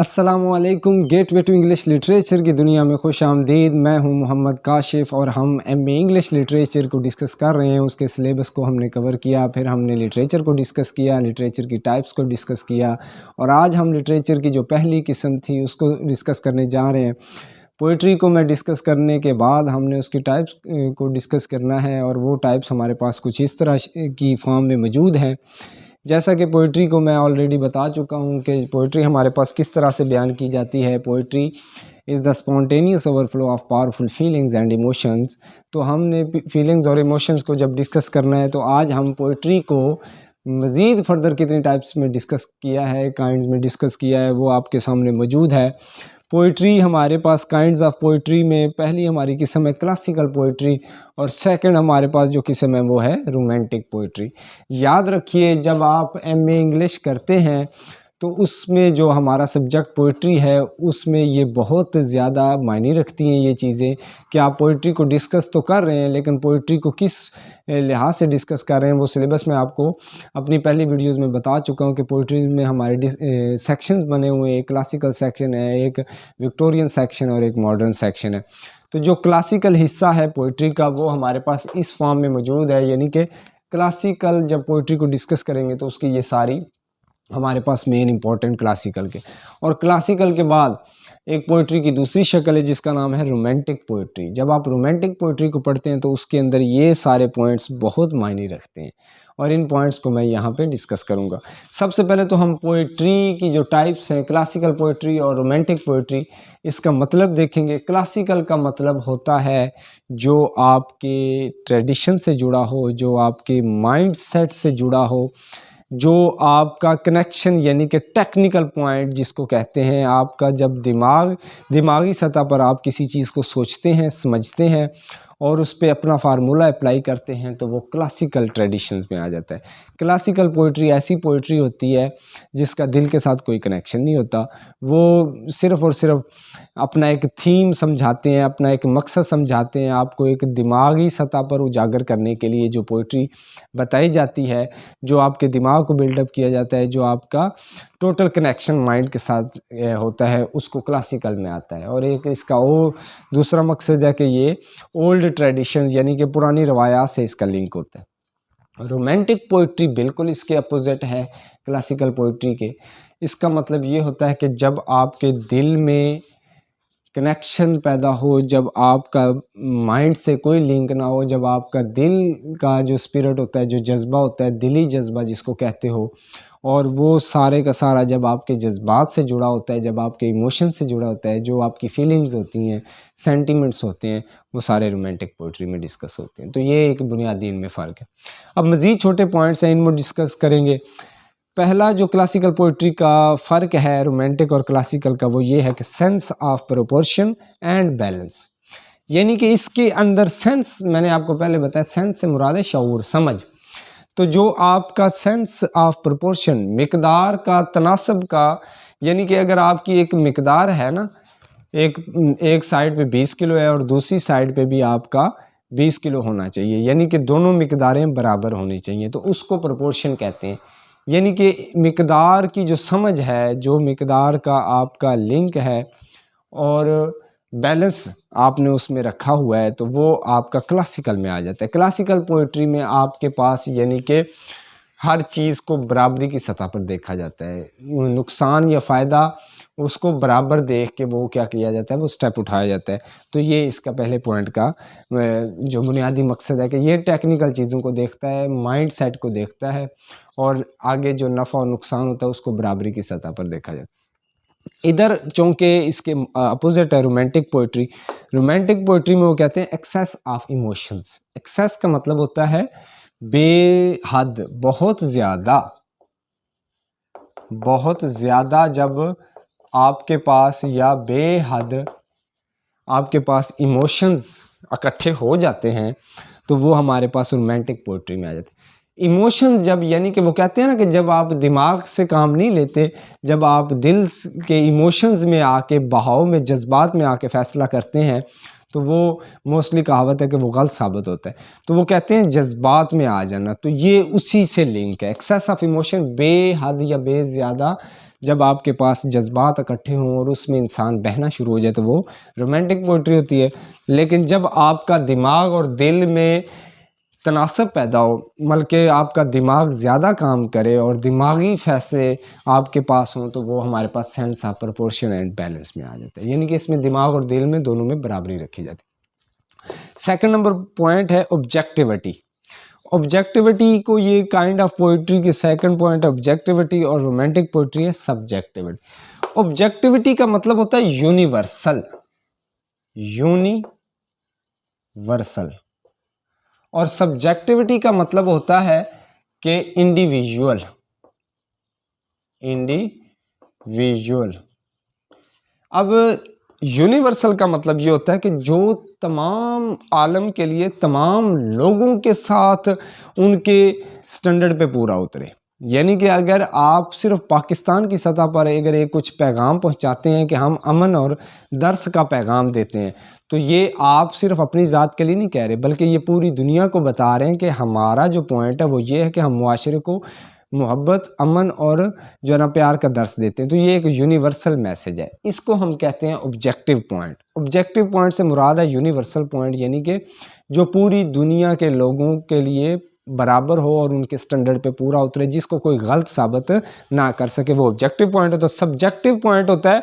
السلام علیکم، gateway to English literature کی دنیا میں خوش آمدید۔ میں ہوں محمد کاشف اور ہم ایم اے انگلش لٹریچر کو ڈسکس کر رہے ہیں۔ اس کے سلیبس کو ہم نے کور کیا، پھر ہم نے لٹریچر کو ڈسکس کیا، لٹریچر کی ٹائپس کو ڈسکس کیا، اور آج ہم لٹریچر کی جو پہلی قسم تھی اس کو ڈسکس کرنے جا رہے ہیں۔ پوئٹری کو میں ڈسکس کرنے کے بعد ہم نے اس کی ٹائپس کو ڈسکس کرنا ہے، اور وہ ٹائپس ہمارے پاس کچھ اس طرح کی فارم میں موجود ہیں۔ جیسا کہ پوئٹری کو میں آلریڈی بتا چکا ہوں کہ پوئٹری ہمارے پاس کس طرح سے بیان کی جاتی ہے۔ Poetry is the spontaneous over flow of powerful feelings and emotions. تو ہم نے فیلنگز اور ایموشنز کو جب ڈسکس کرنا ہے تو آج ہم پوئٹری کو مزید فردر کتنی ٹائپس میں ڈسکس کیا ہے، کائنڈز میں ڈسکس کیا ہے، وہ آپ کے سامنے موجود ہے۔ پوئٹری ہمارے پاس کائنڈز آف پوئٹری میں پہلی ہماری قسم ہے کلاسیکل پوئٹری، اور سیکنڈ ہمارے پاس جو قسم ہے وہ ہے رومانٹک پوئٹری۔ یاد رکھیے جب آپ ایم اے انگلش کرتے ہیں تو اس میں جو ہمارا سبجیکٹ پوئٹری ہے اس میں یہ بہت زیادہ معنی رکھتی ہیں یہ چیزیں کہ آپ پوئٹری کو ڈسکس تو کر رہے ہیں، لیکن پوئٹری کو کس لحاظ سے ڈسکس کر رہے ہیں وہ سلیبس میں آپ کو اپنی پہلی ویڈیوز میں بتا چکا ہوں کہ پوئٹری میں ہمارے سیکشنز بنے ہوئے ہیں۔ ایک کلاسیکل سیکشن ہے، ایک وکٹورین سیکشن اور ایک ماڈرن سیکشن ہے۔ تو جو کلاسیکل حصہ ہے پوئٹری کا وہ ہمارے پاس اس فارم میں موجود ہے، یعنی کہ کلاسیکل جب پوئٹری کو ڈسکس کریں گے تو اس کی یہ ساری ہمارے پاس مین امپورٹنٹ کلاسیکل کے، اور کلاسیکل کے بعد ایک پوئٹری کی دوسری شکل ہے جس کا نام ہے رومانٹک پوئٹری۔ جب آپ رومانٹک پوئٹری کو پڑھتے ہیں تو اس کے اندر یہ سارے پوائنٹس بہت معنی رکھتے ہیں، اور ان پوائنٹس کو میں یہاں پہ ڈسکس کروں گا۔ سب سے پہلے تو ہم پوئٹری کی جو ٹائپس ہیں کلاسیکل پوئٹری اور رومانٹک پوئٹری، اس کا مطلب دیکھیں گے۔ کلاسیکل کا مطلب ہوتا ہے جو آپ کے ٹریڈیشن سے جڑا ہو، جو آپ کے مائنڈ سیٹ سے جڑا ہو، جو آپ کا کنیکشن یعنی کہ ٹیکنیکل پوائنٹ جس کو کہتے ہیں، آپ کا جب دماغی سطح پر آپ کسی چیز کو سوچتے ہیں، سمجھتے ہیں اور اس پہ اپنا فارمولہ اپلائی کرتے ہیں تو وہ کلاسیکل ٹریڈیشنز میں آ جاتا ہے۔ کلاسیکل پوئٹری ایسی پوئٹری ہوتی ہے جس کا دل کے ساتھ کوئی کنیکشن نہیں ہوتا، وہ صرف اور صرف اپنا ایک تھیم سمجھاتے ہیں، اپنا ایک مقصد سمجھاتے ہیں۔ آپ کو ایک دماغی سطح پر اجاگر کرنے کے لیے جو پوئٹری بتائی جاتی ہے، جو آپ کے دماغ کو بلڈ اپ کیا جاتا ہے، جو آپ کا ٹوٹل کنیکشن مائنڈ کے ساتھ ہوتا ہے، اس کو کلاسیکل میں آتا ہے۔ اور ایک اس کا دوسرا مقصد ہے کہ یہ اولڈ ٹریڈیشنز یعنی کہ پرانی روایات سے اس کا لنک ہوتا ہے۔ رومانٹک پوئٹری بالکل اس کے اپوزٹ ہے کلاسیکل پوئٹری کے۔ اس کا مطلب یہ ہوتا ہے کہ جب آپ کے دل میں کنیکشن پیدا ہو، جب آپ کا مائنڈ سے کوئی لنک نہ ہو، جب آپ کا دل کا جو اسپرٹ ہوتا ہے، جو جذبہ ہوتا ہے، دلی جذبہ جس کو کہتے ہو، اور وہ سارے کا سارا جب آپ کے جذبات سے جڑا ہوتا ہے، جب آپ کے ایموشن سے جڑا ہوتا ہے، جو آپ کی فیلنگز ہوتی ہیں، سینٹیمنٹس ہوتے ہیں، وہ سارے رومانٹک پوئٹری میں ڈسکس ہوتے ہیں۔ تو یہ ایک بنیادی ان میں فرق ہے۔ اب مزید چھوٹے پوائنٹس ہیں، ان میں ڈسکس کریں گے۔ پہلا جو کلاسیکل پوئٹری کا فرق ہے رومانٹک اور کلاسیکل کا، وہ یہ ہے کہ sense of proportion and balance, یعنی کہ اس کے اندر سینس، میں نے آپ کو پہلے بتایا سینس سے مراد ہے شعور، سمجھ۔ تو جو آپ کا سینس آف پروپورشن، مقدار کا، تناسب کا، یعنی کہ اگر آپ کی ایک مقدار ہے نا، ایک سائڈ پہ 20 کلو ہے اور دوسری سائڈ پہ بھی آپ کا 20 کلو ہونا چاہیے، یعنی کہ دونوں مقداریں برابر ہونی چاہیے، تو اس کو پروپورشن کہتے ہیں۔ یعنی کہ مقدار کی جو سمجھ ہے، جو مقدار کا آپ کا لنک ہے اور بیلنس آپ نے اس میں رکھا ہوا ہے، تو وہ آپ کا کلاسیکل میں آ جاتا ہے۔ کلاسیکل پوئٹری میں آپ کے پاس یعنی کہ ہر چیز کو برابری کی سطح پر دیکھا جاتا ہے، نقصان یا فائدہ اس کو برابر دیکھ کے وہ کیا کیا جاتا ہے، وہ سٹیپ اٹھایا جاتا ہے۔ تو یہ اس کا پہلے پوائنٹ کا جو بنیادی مقصد ہے کہ یہ ٹیکنیکل چیزوں کو دیکھتا ہے، مائنڈ سیٹ کو دیکھتا ہے، اور آگے جو نفع اور نقصان ہوتا ہے اس کو برابری کی سطح پر دیکھا جاتا ہے۔ ادھر چونکہ اس کے اپوزٹ ہے رومانٹک پوئٹری۔ رومانٹک پوئٹری میں وہ کہتے ہیں ایکسیس آف ایموشنز۔ ایکسیس کا مطلب ہوتا ہے بے حد، بہت زیادہ جب آپ کے پاس یا بے حد آپ کے پاس ایموشنز اکٹھے ہو جاتے ہیں تو وہ ہمارے پاس رومانٹک پوئٹری میں آ جاتے ہیں۔ ایموشن جب، یعنی کہ وہ کہتے ہیں نا کہ جب آپ دماغ سے کام نہیں لیتے، جب آپ دل کے ایموشنز میں آ کے، بہاؤ میں، جذبات میں آ کے فیصلہ کرتے ہیں تو وہ موسٹلی کہاوت ہے کہ وہ غلط ثابت ہوتا ہے۔ تو وہ کہتے ہیں جذبات میں آ جانا، تو یہ اسی سے لنک ہے۔ ایکسیس آف ایموشن، بے حد یا بے زیادہ جب آپ کے پاس جذبات اکٹھے ہوں اور اس میں انسان بہنا شروع ہو جائے تو وہ رومانٹک پوئٹری ہوتی ہے. لیکن جب آپ کا دماغ اور دل میں تناسب پیدا ہو، بلکہ آپ کا دماغ زیادہ کام کرے اور دماغی فیصلے آپ کے پاس ہوں، تو وہ ہمارے پاس sense of proportion and balance میں آ جاتا ہے، یعنی کہ اس میں دماغ اور دل میں دونوں میں برابری رکھی جاتی ہے. سیکنڈ نمبر پوائنٹ ہے آبجیکٹیوٹی. آبجیکٹیوٹی کو یہ کائنڈ آف پوئٹری کے سیکنڈ پوائنٹ آبجیکٹیوٹی، اور رومانٹک پوئٹری ہے سبجیکٹیوٹی. آبجیکٹیوٹی کا مطلب ہوتا ہے یونیورسل، یونیورسل، اور سبجیکٹیوٹی کا مطلب ہوتا ہے کہ انڈیویژول. اب یونیورسل کا مطلب یہ ہوتا ہے کہ جو تمام عالم کے لیے، تمام لوگوں کے ساتھ ان کے سٹینڈرڈ پہ پورا اترے. یعنی کہ اگر آپ صرف پاکستان کی سطح پر اگر ایک کچھ پیغام پہنچاتے ہیں کہ ہم امن اور درس کا پیغام دیتے ہیں، تو یہ آپ صرف اپنی ذات کے لیے نہیں کہہ رہے، بلکہ یہ پوری دنیا کو بتا رہے ہیں کہ ہمارا جو پوائنٹ ہے وہ یہ ہے کہ ہم معاشرے کو محبت، امن اور جو ہے نا پیار کا درس دیتے ہیں. تو یہ ایک یونیورسل میسج ہے. اس کو ہم کہتے ہیں آبجیکٹیو پوائنٹ. آبجیکٹیو پوائنٹ سے مراد ہے یونیورسل پوائنٹ، یعنی کہ جو پوری دنیا کے لوگوں کے لیے برابر ہو اور ان کے سٹینڈرڈ پہ پورا اترے، جس کو کوئی غلط ثابت نہ کر سکے، وہ آبجیکٹیو پوائنٹ ہے. تو سبجیکٹیو پوائنٹ ہوتا ہے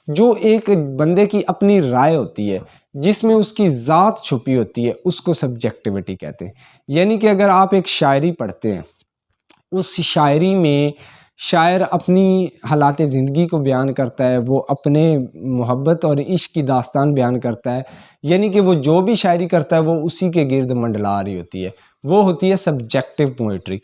جو ایک بندے کی اپنی رائے ہوتی ہے، جس میں اس کی ذات چھپی ہوتی ہے، اس کو سبجیکٹیوٹی کہتے ہیں. یعنی کہ اگر آپ ایک شاعری پڑھتے ہیں، اس شاعری میں شاعر اپنی حالات زندگی کو بیان کرتا ہے، وہ اپنے محبت اور عشق کی داستان بیان کرتا ہے، یعنی کہ وہ جو بھی شاعری کرتا ہے وہ اسی کے گرد منڈلا رہی ہوتی ہے، وہ ہوتی ہے سبجیکٹیو پوئٹری.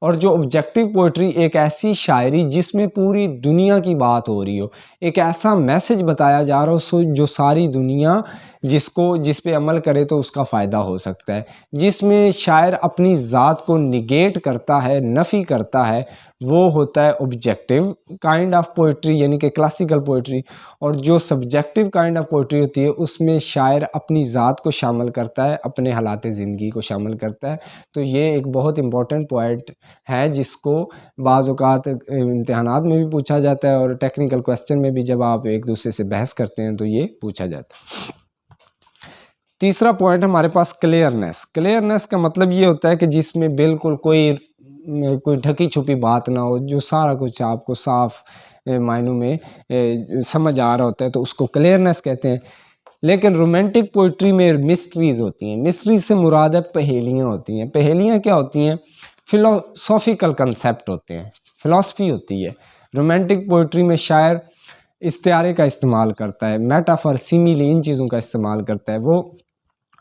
اور جو آبجیکٹیو پوئٹری ایک ایسی شاعری جس میں پوری دنیا کی بات ہو رہی ہو، ایک ایسا میسج بتایا جا رہا ہو جو ساری دنیا جس پہ عمل کرے تو اس کا فائدہ ہو سکتا ہے، جس میں شاعر اپنی ذات کو نگیٹ کرتا ہے، نفی کرتا ہے، وہ ہوتا ہے آبجیکٹیو کائنڈ آف پوئٹری، یعنی کہ کلاسیکل پوئٹری. اور جو سبجیکٹیو کائنڈ آف پوئٹری ہوتی ہے اس میں شاعر اپنی ذات کو شامل کرتا ہے، اپنے حالات زندگی کو شامل کرتا ہے. تو یہ ایک بہت امپورٹنٹ پوائنٹ ہے جس کو بعض اوقات امتحانات میں بھی پوچھا جاتا ہے، اور ٹیکنیکل کویسچن میں بھی جب آپ ایک دوسرے سے بحث کرتے ہیں تو یہ پوچھا جاتا ہے. تیسرا پوائنٹ ہمارے پاس کلیئرنیس. کلیئرنیس کا مطلب یہ ہوتا ہے کہ جس میں بالکل کوئی ڈھکی چھپی بات نہ ہو، جو سارا کچھ آپ کو صاف معنوں میں سمجھ آ رہا ہوتا ہے، تو اس کو کلیئرنیس کہتے ہیں. لیکن رومانٹک پوئٹری میں مسٹریز ہوتی ہیں. مسٹریز سے مراد ہے پہیلیاں ہوتی ہیں. پہیلیاں کیا ہوتی ہیں؟ فلاسافیکل کنسیپٹ ہوتے ہیں، فلاسفی ہوتی ہے. رومانٹک پوئٹری میں شاعر استعارے کا استعمال کرتا ہے، میٹافر، سیمیلی، ان چیزوں کا استعمال کرتا ہے. وہ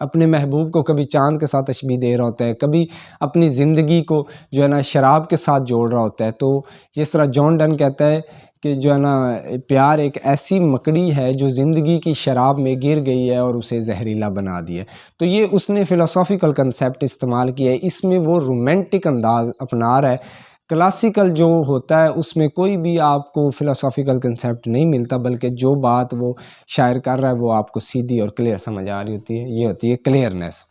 اپنے محبوب کو کبھی چاند کے ساتھ تشبیہ دے رہا ہوتا ہے، کبھی اپنی زندگی کو جو ہے نا شراب کے ساتھ جوڑ رہا ہوتا ہے. تو جس طرح جان ڈن کہتا ہے کہ جو ہے نا پیار ایک ایسی مکڑی ہے جو زندگی کی شراب میں گر گئی ہے اور اسے زہریلا بنا دیا. تو یہ اس نے فلاسافیکل کنسیپٹ استعمال کیا ہے. اس میں وہ رومانٹک انداز اپنا رہا ہے. کلاسیکل جو ہوتا ہے اس میں کوئی بھی آپ کو فلاسافیکل کنسیپٹ نہیں ملتا، بلکہ جو بات وہ شاعر کر رہا ہے وہ آپ کو سیدھی اور کلیئر سمجھ آ رہی ہوتی ہے. یہ ہوتی ہے کلیئرنیس.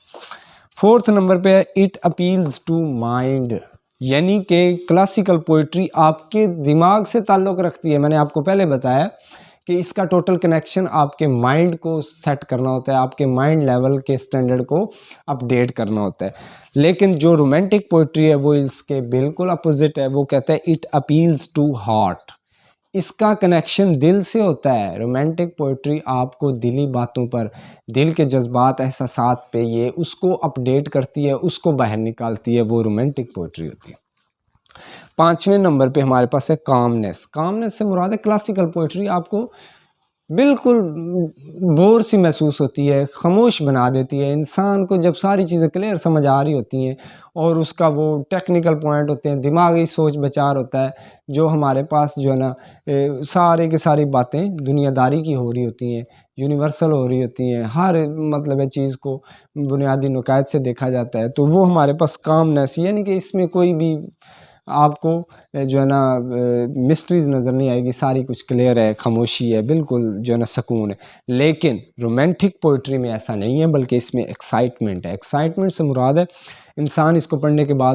فورتھ نمبر پہ ہے اٹ اپیلز ٹو مائنڈ، یعنی کہ کلاسیکل پوئٹری آپ کے دماغ سے تعلق رکھتی ہے. میں نے آپ کو پہلے بتایا کہ اس کا ٹوٹل کنیکشن آپ کے مائنڈ کو سیٹ کرنا ہوتا ہے، آپ کے مائنڈ لیول کے سٹینڈرڈ کو اپڈیٹ کرنا ہوتا ہے. لیکن جو رومانٹک پوئٹری ہے وہ اس کے بالکل اپوزٹ ہے. وہ کہتا ہے اٹ اپیلز ٹو ہارٹ، اس کا کنیکشن دل سے ہوتا ہے. رومانٹک پوئٹری آپ کو دلی باتوں پر، دل کے جذبات، احساسات پہ یہ اس کو اپڈیٹ کرتی ہے، اس کو باہر نکالتی ہے. وہ رومانٹک پوئٹری ہوتی ہے. پانچویں نمبر پہ ہمارے پاس ہے کامنیس. کامنیس سے مراد ہے کلاسیکل پوئٹری آپ کو بالکل بور سی محسوس ہوتی ہے، خاموش بنا دیتی ہے. انسان کو جب ساری چیزیں کلیئر سمجھ آ رہی ہوتی ہیں اور اس کا وہ ٹیکنیکل پوائنٹ ہوتے ہیں، دماغی سوچ بچار ہوتا ہے، جو ہمارے پاس جو ہے نا سارے کی ساری باتیں دنیا داری کی ہو رہی ہوتی ہیں، یونیورسل ہو رہی ہوتی ہیں، ہر مطلب چیز کو بنیادی نکات سے دیکھا جاتا ہے. تو وہ ہمارے پاس کامنیس، یعنی کہ اس میں کوئی بھی آپ کو جو ہے نا مسٹریز نظر نہیں آئے گی، ساری کچھ کلیئر ہے، خاموشی ہے، بالکل جو ہے نا سکون ہے. لیکن رومانٹک پوئٹری میں ایسا نہیں ہے، بلکہ اس میں ایکسائٹمنٹ ہے. ایکسائٹمنٹ سے مراد ہے انسان اس کو پڑھنے کے بعد